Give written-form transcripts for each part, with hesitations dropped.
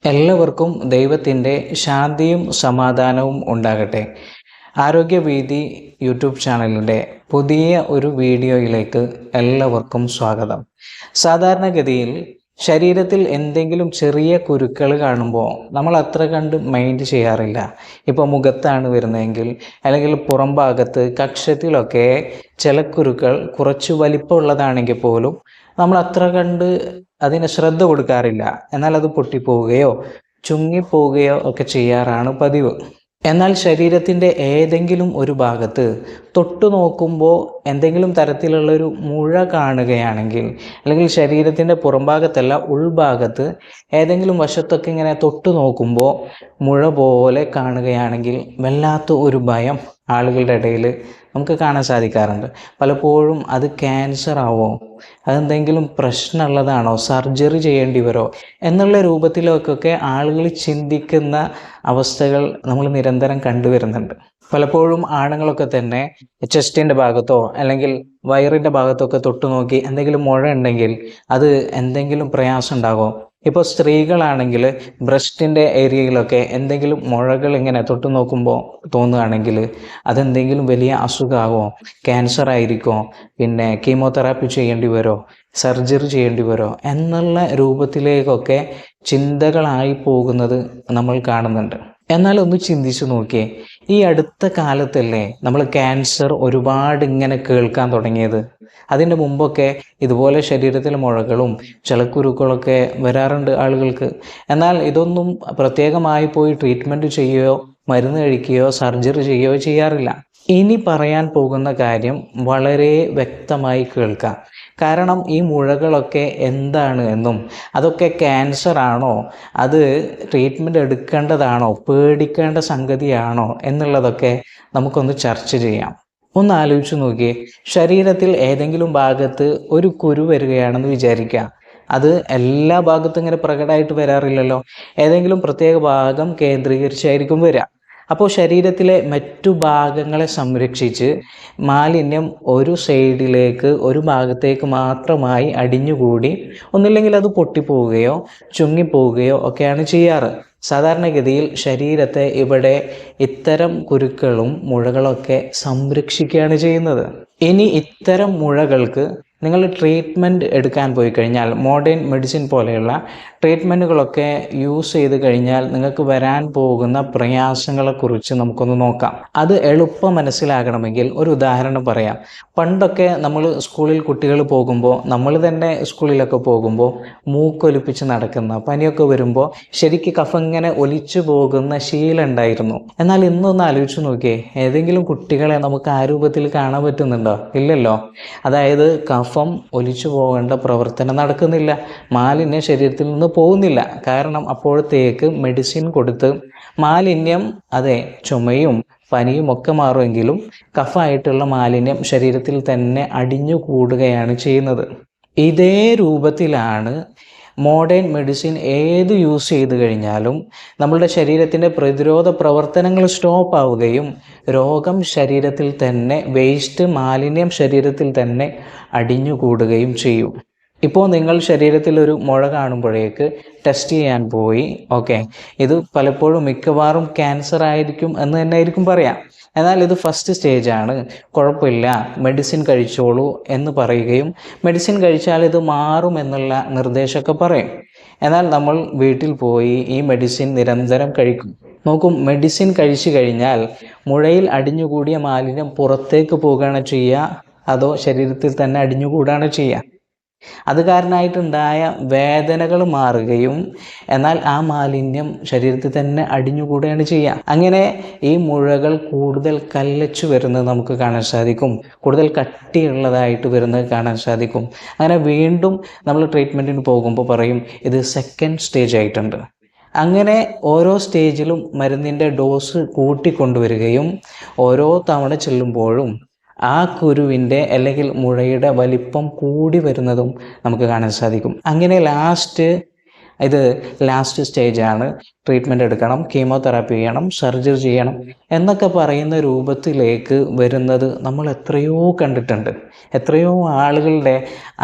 എല്ലാവർക്കും ദൈവത്തിൻ്റെ ശാന്തിയും സമാധാനവും ഉണ്ടാകട്ടെ. ആരോഗ്യവീതി യൂട്യൂബ് ചാനലിൻ്റെ പുതിയ ഒരു വീഡിയോയിലേക്ക് എല്ലാവർക്കും സ്വാഗതം. സാധാരണഗതിയിൽ ശരീരത്തിൽ എന്തെങ്കിലും ചെറിയ കുരുക്കൾ കാണുമ്പോൾ നമ്മൾ അത്ര കണ്ട് മൈൻഡ് ചെയ്യാറില്ല. ഇപ്പോൾ മുഖത്താണ് വരുന്നതെങ്കിൽ അല്ലെങ്കിൽ പുറം ഭാഗത്ത് കക്ഷത്തിലൊക്കെ ചില കുരുക്കൾ കുറച്ച് വലിപ്പമുള്ളതാണെങ്കിൽ പോലും നമ്മൾ അത്ര കണ്ട് അതിന് ശ്രദ്ധ കൊടുക്കാറില്ല. എന്നാൽ അത് പൊട്ടിപ്പോവുകയോ ചുങ്ങിപ്പോവുകയോ ഒക്കെ ചെയ്യാറാണ് പതിവ്. എന്നാൽ ശരീരത്തിൻ്റെ ഏതെങ്കിലും ഒരു ഭാഗത്ത് തൊട്ടു നോക്കുമ്പോൾ എന്തെങ്കിലും തരത്തിലുള്ളൊരു മുഴ കാണുകയാണെങ്കിൽ, അല്ലെങ്കിൽ ശരീരത്തിൻ്റെ പുറംഭാഗത്തല്ല ഉൾഭാഗത്ത് ഏതെങ്കിലും വശത്തൊക്കെ ഇങ്ങനെ തൊട്ടു നോക്കുമ്പോൾ മുഴ പോലെ കാണുകയാണെങ്കിൽ വല്ലാത്ത ഒരു ഭയം ആളുകളുടെ ഇടയിൽ നമുക്ക് കാണാൻ സാധിക്കാറുണ്ട്. പലപ്പോഴും അത് ക്യാൻസർ ആവോ, അതെന്തെങ്കിലും പ്രശ്നമുള്ളതാണോ, സർജറി ചെയ്യേണ്ടി വരുമോ എന്നുള്ള രൂപത്തിലൊക്കെ ആളുകൾ ചിന്തിക്കുന്ന അവസ്ഥകൾ നമ്മൾ നിരന്തരം കണ്ടുവരുന്നുണ്ട്. പലപ്പോഴും ആണുങ്ങളൊക്കെ തന്നെ ചെസ്റ്റിൻ്റെ ഭാഗത്തോ അല്ലെങ്കിൽ വയറിൻ്റെ ഭാഗത്തോ ഒക്കെ തൊട്ടു നോക്കി എന്തെങ്കിലും മുഴ ഉണ്ടെങ്കിൽ അത് എന്തെങ്കിലും പ്രയാസം ഉണ്ടാകുമോ. ഇപ്പോൾ സ്ത്രീകളാണെങ്കിൽ ബ്രസ്റ്റിൻ്റെ ഏരിയയിലൊക്കെ എന്തെങ്കിലും മുഴകൾ ഇങ്ങനെ തൊട്ടു നോക്കുമ്പോൾ തോന്നുകയാണെങ്കിൽ അതെന്തെങ്കിലും വലിയ അസുഖമാകുമോ, ക്യാൻസർ ആയിരിക്കുമോ, പിന്നെ കീമോതെറാപ്പി ചെയ്യേണ്ടി വരുമോ, സർജറി ചെയ്യേണ്ടി വരുമോ എന്നുള്ള രൂപത്തിലേക്കൊക്കെ ചിന്തകളായി പോകുന്നത് നമ്മൾ കാണുന്നുണ്ട്. എന്നാൽ ഒന്ന് ചിന്തിച്ചു നോക്കിയേ, ഈ അടുത്ത കാലത്തല്ലേ നമ്മൾ ക്യാൻസർ ഒരുപാട് ഇങ്ങനെ കേൾക്കാൻ തുടങ്ങിയത്. അതിൻ്റെ മുമ്പൊക്കെ ഇതുപോലെ ശരീരത്തിൽ മുഴകളും ചളക്കുരുക്കളൊക്കെ വരാറുണ്ട് ആളുകൾക്ക്. എന്നാൽ ഇതൊന്നും പ്രത്യേകമായി പോയി ട്രീറ്റ്മെൻറ്റ് ചെയ്യുകയോ മരുന്ന് കഴിക്കുകയോ സർജറി ചെയ്യുകയോ ചെയ്യാറില്ല. ഇനി പറയാൻ പോകുന്ന കാര്യം വളരെ വ്യക്തമായി കേൾക്കാം. കാരണം ഈ മുഴകളൊക്കെ എന്താണ് എന്നും അതൊക്കെ ക്യാൻസർ ആണോ, അത് ട്രീറ്റ്മെൻറ്റ് എടുക്കേണ്ടതാണോ, പേടിക്കേണ്ട സംഗതിയാണോ എന്നുള്ളതൊക്കെ നമുക്കൊന്ന് ചർച്ച ചെയ്യാം. ഒന്ന് ആലോചിച്ച് നോക്കിയേ, ശരീരത്തിൽ ഏതെങ്കിലും ഭാഗത്ത് ഒരു കുരു വരികയാണെന്ന് വിചാരിക്കുക. അത് എല്ലാ ഭാഗത്തും ഇങ്ങനെ പ്രകടമായിട്ട് വരാറില്ലല്ലോ. ഏതെങ്കിലും പ്രത്യേക ഭാഗം കേന്ദ്രീകരിച്ചായിരിക്കും വരിക. അപ്പോൾ ശരീരത്തിലെ മറ്റു ഭാഗങ്ങളെ സംരക്ഷിച്ച് മാലിന്യം ഒരു സൈഡിലേക്ക്, ഒരു ഭാഗത്തേക്ക് മാത്രമായി അടിഞ്ഞുകൂടി ഒന്നില്ലെങ്കിൽ അത് പൊട്ടിപ്പോവുകയോ ചുങ്ങിപ്പോവുകയോ ഒക്കെയാണ് ചെയ്യാറ്. സാധാരണഗതിയിൽ ശരീരത്തെ ഇവിടെ ഇത്തരം കുരുക്കളും മുഴകളൊക്കെ സംരക്ഷിക്കുകയാണ് ചെയ്യുന്നത്. ഇനി ഇത്തരം മുഴകൾക്ക് നിങ്ങൾ ട്രീറ്റ്മെൻറ്റ് എടുക്കാൻ പോയി കഴിഞ്ഞാൽ, മോഡേൺ മെഡിസിൻ പോലെയുള്ള ട്രീറ്റ്മെൻറ്റുകളൊക്കെ യൂസ് ചെയ്ത് കഴിഞ്ഞാൽ നിങ്ങൾക്ക് വരാൻ പോകുന്ന പ്രയാസങ്ങളെക്കുറിച്ച് നമുക്കൊന്ന് നോക്കാം. അത് എളുപ്പം മനസ്സിലാകണമെങ്കിൽ ഒരു ഉദാഹരണം പറയാം. പണ്ടൊക്കെ നമ്മൾ സ്കൂളിൽ കുട്ടികൾ പോകുമ്പോൾ, നമ്മൾ തന്നെ സ്കൂളിലൊക്കെ പോകുമ്പോൾ മൂക്കൊലിപ്പിച്ച് നടക്കുന്ന, പനിയൊക്കെ വരുമ്പോൾ ശരിക്ക് കഫം ഇങ്ങനെ ഒലിച്ചു പോകുന്ന ശീലം ഉണ്ടായിരുന്നു. എന്നാൽ ഇന്നൊന്ന് ആലോചിച്ച് നോക്കിയേ, ഏതെങ്കിലും കുട്ടികളെ നമുക്ക് ആ രൂപത്തിൽ കാണാൻ പറ്റുന്നുണ്ടോ? ഇല്ലല്ലോ. അതായത് കഫം ഒലിച്ചു പോകേണ്ട പ്രവർത്തനം നടക്കുന്നില്ല, മാലിന്യം ശരീരത്തിൽ നിന്ന് പോകുന്നില്ല. കാരണം അപ്പോഴത്തേക്ക് മെഡിസിൻ കൊടുത്ത് മാലിന്യം, അതെ, ചുമയും പനിയും ഒക്കെ മാറുമെങ്കിലും കഫമായിട്ടുള്ള മാലിന്യം ശരീരത്തിൽ തന്നെ അടിഞ്ഞു കൂടുകയാണ് ചെയ്യുന്നത്. ഇതേ രൂപത്തിലാണ് മോഡേൺ മെഡിസിൻ ഏത് യൂസ് ചെയ്ത് കഴിഞ്ഞാലും നമ്മളുടെ ശരീരത്തിൻ്റെ പ്രതിരോധ പ്രവർത്തനങ്ങൾ സ്റ്റോപ്പ് ആവുകയും രോഗം ശരീരത്തിൽ തന്നെ, വേസ്റ്റ് മാലിന്യം ശരീരത്തിൽ തന്നെ അടിഞ്ഞുകൂടുകയും ചെയ്യും. ഇപ്പോൾ നിങ്ങൾ ശരീരത്തിൽ ഒരു മുഴ കാണുമ്പോഴേക്ക് ടെസ്റ്റ് ചെയ്യാൻ പോയി, ഓക്കെ, ഇത് പലപ്പോഴും മിക്കവാറും ക്യാൻസർ ആയിരിക്കും എന്ന് തന്നെ ആയിരിക്കും പറയാം. എന്നാൽ ഇത് ഫസ്റ്റ് സ്റ്റേജാണ്, കുഴപ്പമില്ല, മെഡിസിൻ കഴിച്ചോളൂ എന്ന് പറയുകയും മെഡിസിൻ കഴിച്ചാൽ ഇത് മാറും എന്നുള്ള നിർദ്ദേശമൊക്കെ പറയും. എന്നാൽ നമ്മൾ വീട്ടിൽ പോയി ഈ മെഡിസിൻ നിരന്തരം കഴിക്കും. നോക്കും, മെഡിസിൻ കഴിച്ചു കഴിഞ്ഞാൽ മുഴയിൽ അടിഞ്ഞുകൂടിയ മാലിന്യം പുറത്തേക്ക് പോവുകയാണ് ചെയ്യുക, അതോ ശരീരത്തിൽ തന്നെ അടിഞ്ഞുകൂടാണ് ചെയ്യുക? അത് കാരണമായിട്ടുണ്ടായ വേദനകൾ മാറുകയും എന്നാൽ ആ മാലിന്യം ശരീരത്തിൽ തന്നെ അടിഞ്ഞുകൂടുകയാണ് ചെയ്യുക. അങ്ങനെ ഈ മുഴകൾ കൂടുതൽ കല്ലച്ചു വരുന്നത് നമുക്ക് കാണാൻ സാധിക്കും, കൂടുതൽ കട്ടിയുള്ളതായിട്ട് വരുന്നത് കാണാൻ സാധിക്കും. അങ്ങനെ വീണ്ടും നമ്മൾ ട്രീറ്റ്മെൻറ്റിന് പോകുമ്പോൾ പറയും ഇത് സെക്കൻഡ് സ്റ്റേജ് ആയിട്ടുണ്ട്. അങ്ങനെ ഓരോ സ്റ്റേജിലും മരുന്നിൻ്റെ ഡോസ് കൂട്ടിക്കൊണ്ടുവരികയും ഓരോ തവണ ചെല്ലുമ്പോഴും ആ കുരുവിൻ്റെ അല്ലെങ്കിൽ മുഴയുടെ വലിപ്പം കൂടി വരുന്നതും നമുക്ക് കാണാൻ സാധിക്കും. അങ്ങനെ ലാസ്റ്റ് ഇത് ലാസ്റ്റ് സ്റ്റേജാണ്, ട്രീറ്റ്മെൻറ്റ് എടുക്കണം, കീമോതെറാപ്പി ചെയ്യണം, സർജറി ചെയ്യണം എന്നൊക്കെ പറയുന്ന രൂപത്തിലേക്ക് വരുന്നത് നമ്മൾ എത്രയോ കണ്ടിട്ടുണ്ട്. എത്രയോ ആളുകളുടെ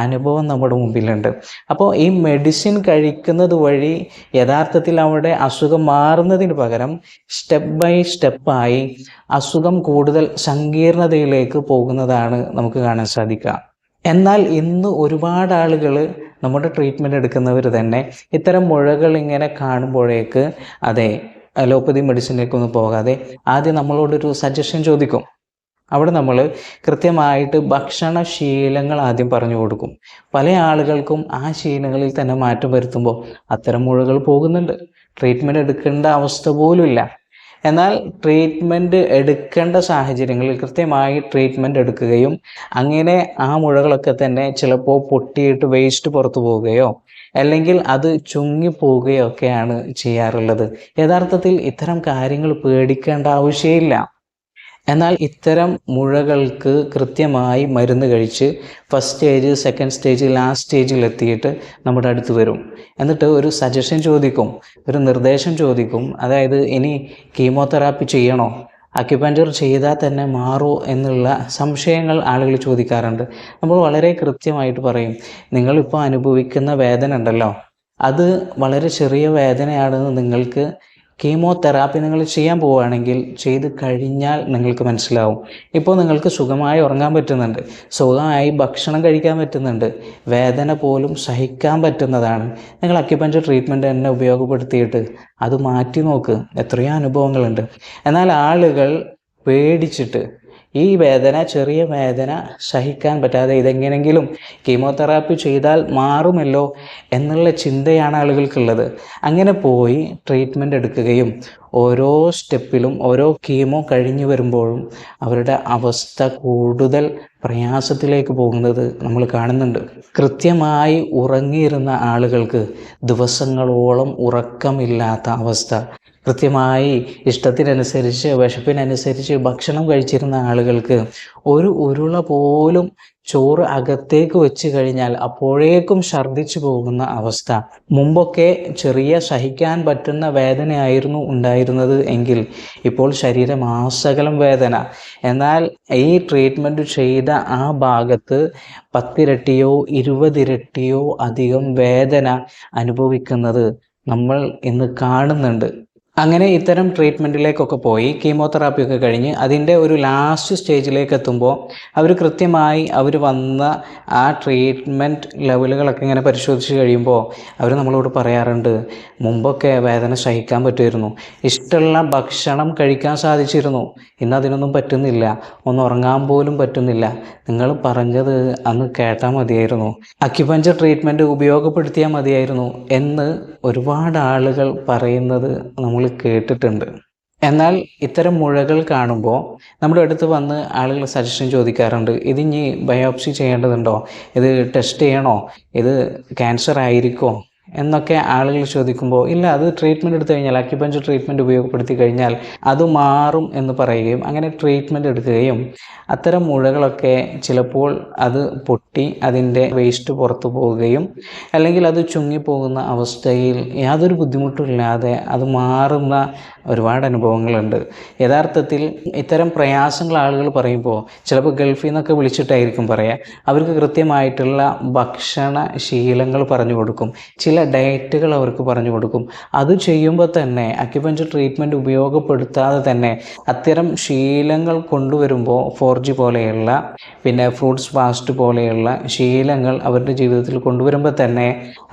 അനുഭവം നമ്മുടെ മുമ്പിലുണ്ട്. അപ്പോൾ ഈ മെഡിസിൻ കഴിക്കുന്നത് വഴി യഥാർത്ഥത്തിൽ അവിടെ അസുഖം മാറുന്നതിന് പകരം സ്റ്റെപ്പ് ബൈ സ്റ്റെപ്പായി അസുഖം കൂടുതൽ സങ്കീർണതയിലേക്ക് പോകുന്നതാണ് നമുക്ക് കാണാൻ സാധിക്കുക. എന്നാൽ ഇന്ന് ഒരുപാട് ആളുകൾ, നമ്മുടെ ട്രീറ്റ്മെൻറ്റ് എടുക്കുന്നവർ തന്നെ ഇത്തരം മുഴകൾ ഇങ്ങനെ കാണുമ്പോഴേക്ക് അതെ അലോപ്പതി മെഡിസിനിലേക്കൊന്നും പോകാതെ ആദ്യം നമ്മളോടൊരു സജഷൻ ചോദിക്കും. അവിടെ നമ്മൾ കൃത്യമായിട്ട് ഭക്ഷണശീലങ്ങൾ ആദ്യം പറഞ്ഞു കൊടുക്കും. പല ആളുകൾക്കും ആ ശീലങ്ങളിൽ തന്നെ മാറ്റം വരുത്തുമ്പോൾ അത്തരം മുഴകൾ പോകുന്നുണ്ട്. ട്രീറ്റ്മെൻറ്റ് എടുക്കേണ്ട അവസ്ഥ പോലുമില്ല. എന്നാൽ ട്രീറ്റ്മെൻറ്റ് എടുക്കേണ്ട സാഹചര്യങ്ങളിൽ കൃത്യമായി ട്രീറ്റ്മെൻറ്റ് എടുക്കുകയും അങ്ങനെ ആ മുഴകളൊക്കെ തന്നെ ചിലപ്പോൾ പൊട്ടിയിട്ട് വേസ്റ്റ് പുറത്തു പോവുകയോ അല്ലെങ്കിൽ അത് ചുങ്ങിപ്പോവുകയോ ഒക്കെയാണ് ചെയ്യാറുള്ളത്. യഥാർത്ഥത്തിൽ ഇത്തരം കാര്യങ്ങൾ പേടിക്കേണ്ട ആവശ്യമില്ല. എന്നാൽ ഇത്തരം മുഴകൾക്ക് കൃത്യമായി മരുന്ന് കഴിച്ച് first stage, second stage, last സ്റ്റേജിലെത്തിയിട്ട് നമ്മുടെ അടുത്ത് വരും. എന്നിട്ട് ഒരു സജഷൻ ചോദിക്കും, ഒരു നിർദ്ദേശം ചോദിക്കും. അതായത് ഇനി കീമോതെറാപ്പി ചെയ്യണോ, അക്യുപഞ്ചർ ചെയ്താൽ തന്നെ മാറുമോ എന്നുള്ള സംശയങ്ങൾ ആളുകൾ ചോദിക്കാറുണ്ട്. നമ്മൾ വളരെ കൃത്യമായിട്ട് പറയും, നിങ്ങളിപ്പോൾ അനുഭവിക്കുന്ന വേദന ഉണ്ടല്ലോ, അത് വളരെ ചെറിയ വേദനയാണെന്ന് നിങ്ങൾക്ക് കീമോതെറാപ്പി നിങ്ങൾ ചെയ്യാൻ പോവുകയാണെങ്കിൽ ചെയ്ത് കഴിഞ്ഞാൽ നിങ്ങൾക്ക് മനസ്സിലാവും. ഇപ്പോൾ നിങ്ങൾക്ക് സുഖമായി ഉറങ്ങാൻ പറ്റുന്നുണ്ട്, സുഖമായി ഭക്ഷണം കഴിക്കാൻ പറ്റുന്നുണ്ട്, വേദന പോലും സഹിക്കാൻ പറ്റുന്നതാണ്. നിങ്ങൾ അക്യുപഞ്ചർ ട്രീറ്റ്മെൻറ്റ് തന്നെ ഉപയോഗപ്പെടുത്തിയിട്ട് അത് മാറ്റി നോക്ക്. എത്രയോ അനുഭവങ്ങളുണ്ട്. എന്നാൽ ആളുകൾ പേടിച്ചിട്ട് ഈ വേദന, ചെറിയ വേദന സഹിക്കാൻ പറ്റാതെ ഇതെങ്ങനെങ്കിലും കീമോതെറാപ്പി ചെയ്താൽ മാറുമല്ലോ എന്നുള്ള ചിന്തയാണ് ആളുകൾക്കുള്ളത്. അങ്ങനെ പോയി ട്രീറ്റ്മെൻറ്റ് എടുക്കുകയും ഓരോ സ്റ്റെപ്പിലും ഓരോ കീമോ കഴിഞ്ഞു വരുമ്പോഴും അവരുടെ അവസ്ഥ കൂടുതൽ പ്രയാസത്തിലേക്ക് പോകുന്നത് നമ്മൾ കാണുന്നുണ്ട്. കൃത്യമായി ഉറങ്ങിയിരുന്ന ആളുകൾക്ക് ദിവസങ്ങളോളം ഉറക്കമില്ലാത്ത അവസ്ഥ, കൃത്യമായി ഇഷ്ടത്തിനനുസരിച്ച് വിശപ്പിനനുസരിച്ച് ഭക്ഷണം കഴിച്ചിരുന്ന ആളുകൾക്ക് ഒരു ഉരുള പോലും ചോറ് അകത്തേക്ക് വെച്ച് കഴിഞ്ഞാൽ അപ്പോഴേക്കും ഛർദ്ദിച്ചു പോകുന്ന അവസ്ഥ. മുമ്പൊക്കെ ചെറിയ സഹിക്കാൻ പറ്റുന്ന വേദനയായിരുന്നു ഉണ്ടായിരുന്നത് എങ്കിൽ ഇപ്പോൾ ശരീരമാസകലം വേദന. എന്നാൽ ഈ ട്രീറ്റ്മെൻറ്റ് ചെയ്ത ആ ഭാഗത്ത് 10 ഇരട്ടിയോ 20 ഇരട്ടിയോ അധികം വേദന അനുഭവിക്കുന്നത് നമ്മൾ ഇന്ന് കാണുന്നുണ്ട്. അങ്ങനെ ഇത്തരം ട്രീറ്റ്മെൻറ്റിലേക്കൊക്കെ പോയി കീമോതെറാപ്പിയൊക്കെ കഴിഞ്ഞ് അതിൻ്റെ ഒരു ലാസ്റ്റ് സ്റ്റേജിലേക്ക് എത്തുമ്പോൾ അവർ കൃത്യമായി അവർ വന്ന ആ ട്രീറ്റ്മെൻറ്റ് ലെവലുകളൊക്കെ ഇങ്ങനെ പരിശോധിച്ച് കഴിയുമ്പോൾ അവർ നമ്മളോട് പറയാറുണ്ട്, മുമ്പൊക്കെ വേദന സഹിക്കാൻ പറ്റുമായിരുന്നു, ഇഷ്ടമുള്ള ഭക്ഷണം കഴിക്കാൻ സാധിച്ചിരുന്നു, ഇന്നതിനൊന്നും പറ്റുന്നില്ല, ഒന്ന് ഉറങ്ങാൻ പോലും പറ്റുന്നില്ല, നിങ്ങൾ പറഞ്ഞത് അന്ന് കേട്ടാൽ മതിയായിരുന്നു, അക്യുപഞ്ചർ ട്രീറ്റ്മെൻറ്റ് ഉപയോഗപ്പെടുത്തിയാൽ മതിയായിരുന്നു എന്ന് ഒരുപാട് ആളുകൾ പറയുന്നത് നമ്മൾ കേട്ടിട്ടുണ്ട്. എന്നാൽ ഇത്തരം മുഴകൾ കാണുമ്പോൾ നമ്മുടെ അടുത്ത് വന്ന് ആളുകൾ സജഷൻ ചോദിക്കാറുണ്ട്, ഇതിനി ബയോപ്സി ചെയ്യേണ്ടതുണ്ടോ, ഇത് ടെസ്റ്റ് ചെയ്യണോ, ഇത് ക്യാൻസർ ആയിരിക്കുമോ എന്നൊക്കെ ആളുകൾ ചോദിക്കുമ്പോൾ ഇല്ല, അത് ട്രീറ്റ്മെൻറ്റ് എടുത്തു കഴിഞ്ഞാൽ, അക്യുപഞ്ചർ ട്രീറ്റ്മെൻറ്റ് ഉപയോഗപ്പെടുത്തി കഴിഞ്ഞാൽ അത് മാറും എന്ന് പറയുകയും അങ്ങനെ ട്രീറ്റ്മെൻറ്റ് എടുക്കുകയും അത്തരം മുഴകളൊക്കെ ചിലപ്പോൾ അത് പൊട്ടി അതിൻ്റെ വേസ്റ്റ് പുറത്തു പോവുകയും അല്ലെങ്കിൽ അത് ചുങ്ങിപ്പോകുന്ന അവസ്ഥയിൽ യാതൊരു ബുദ്ധിമുട്ടുമില്ലാതെ അത് മാറുന്ന ഒരുപാട് അനുഭവങ്ങളുണ്ട്. യഥാർത്ഥത്തിൽ ഇത്തരം പ്രയാസങ്ങൾ ആളുകൾ പറയുമ്പോൾ ചിലപ്പോൾ ഗൾഫിൽ നിന്നൊക്കെ വിളിച്ചിട്ടായിരിക്കും പറയുക. അവർക്ക് കൃത്യമായിട്ടുള്ള ഭക്ഷണ ശീലങ്ങൾ പറഞ്ഞു കൊടുക്കും, ചില ഡയറ്റുകൾ അവർക്ക് പറഞ്ഞു കൊടുക്കും. അത് ചെയ്യുമ്പോൾ തന്നെ അക്യുപഞ്ചർ ട്രീറ്റ്മെൻറ്റ് ഉപയോഗപ്പെടുത്താതെ തന്നെ അത്തരം ശീലങ്ങൾ കൊണ്ടുവരുമ്പോൾ 4G പോലെയുള്ള പിന്നെ ഫ്രൂട്ട്സ് ഫാസ്റ്റ് പോലെയുള്ള ശീലങ്ങൾ അവരുടെ ജീവിതത്തിൽ കൊണ്ടുവരുമ്പോൾ തന്നെ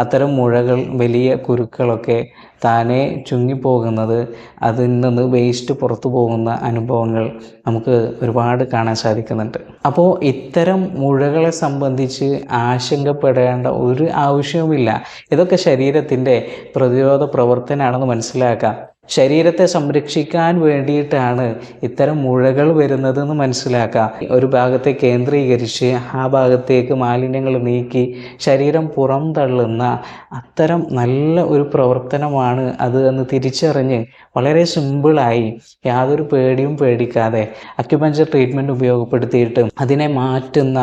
അത്തരം മുഴകൾ, വലിയ കുരുക്കളൊക്കെ താനെ ചുങ്ങിപ്പോകുന്നത്, അതിൽ നിന്ന് വേസ്റ്റ് പുറത്തു പോകുന്ന അനുഭവങ്ങൾ നമുക്ക് ഒരുപാട് കാണാൻ സാധിക്കുന്നുണ്ട്. അപ്പോൾ ഇത്തരം മുഴകളെ സംബന്ധിച്ച് ആശങ്കപ്പെടേണ്ട ഒരു ആവശ്യവുമില്ല. ഇതൊക്കെ ശരീരത്തിൻ്റെ പ്രതിരോധ പ്രവർത്തനമാണെന്ന് മനസ്സിലാക്കാം. ശരീരത്തെ സംരക്ഷിക്കാൻ വേണ്ടിയിട്ടാണ് ഇത്തരം മുഴകൾ വരുന്നതെന്ന് മനസ്സിലാക്കുക. ഒരു ഭാഗത്തെ കേന്ദ്രീകരിച്ച് ആ ഭാഗത്തേക്ക് മാലിന്യങ്ങൾ നീക്കി ശരീരം പുറംതള്ളുന്ന അത്തരം നല്ല ഒരു പ്രവർത്തനമാണ് അത് എന്ന് തിരിച്ചറിഞ്ഞ് വളരെ സിമ്പിളായി യാതൊരു പേടിയും പേടിക്കാതെ അക്യുപഞ്ചർ ട്രീറ്റ്മെൻറ്റ് ഉപയോഗപ്പെടുത്തിയിട്ട് അതിനെ മാറ്റുന്ന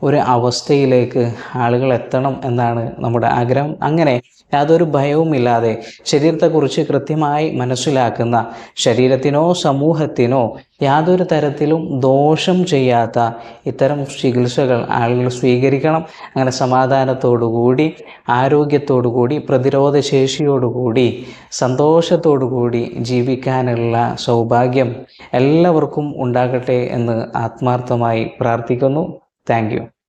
ഒരു അവസ്ഥയിലേക്ക് ആളുകൾ എത്തണം എന്നാണ് നമ്മുടെ ആഗ്രഹം. അങ്ങനെ യാതൊരു ഭയവുമില്ലാതെ ശരീരത്തെക്കുറിച്ച് കൃത്യമായി മനസ്സിലാക്കുന്ന, ശരീരത്തിനോ സമൂഹത്തിനോ യാതൊരു തരത്തിലും ദോഷം ചെയ്യാത്ത ഇത്തരം ചികിത്സകൾ ആളുകൾ സ്വീകരിക്കണം. അങ്ങനെ സമാധാനത്തോടുകൂടി, ആരോഗ്യത്തോടുകൂടി, പ്രതിരോധ ശേഷിയോടുകൂടി, സന്തോഷത്തോടുകൂടി ജീവിക്കാനുള്ള സൗഭാഗ്യം എല്ലാവർക്കും ഉണ്ടാകട്ടെ എന്ന് ആത്മാർത്ഥമായി പ്രാർത്ഥിക്കുന്നു. Thank you.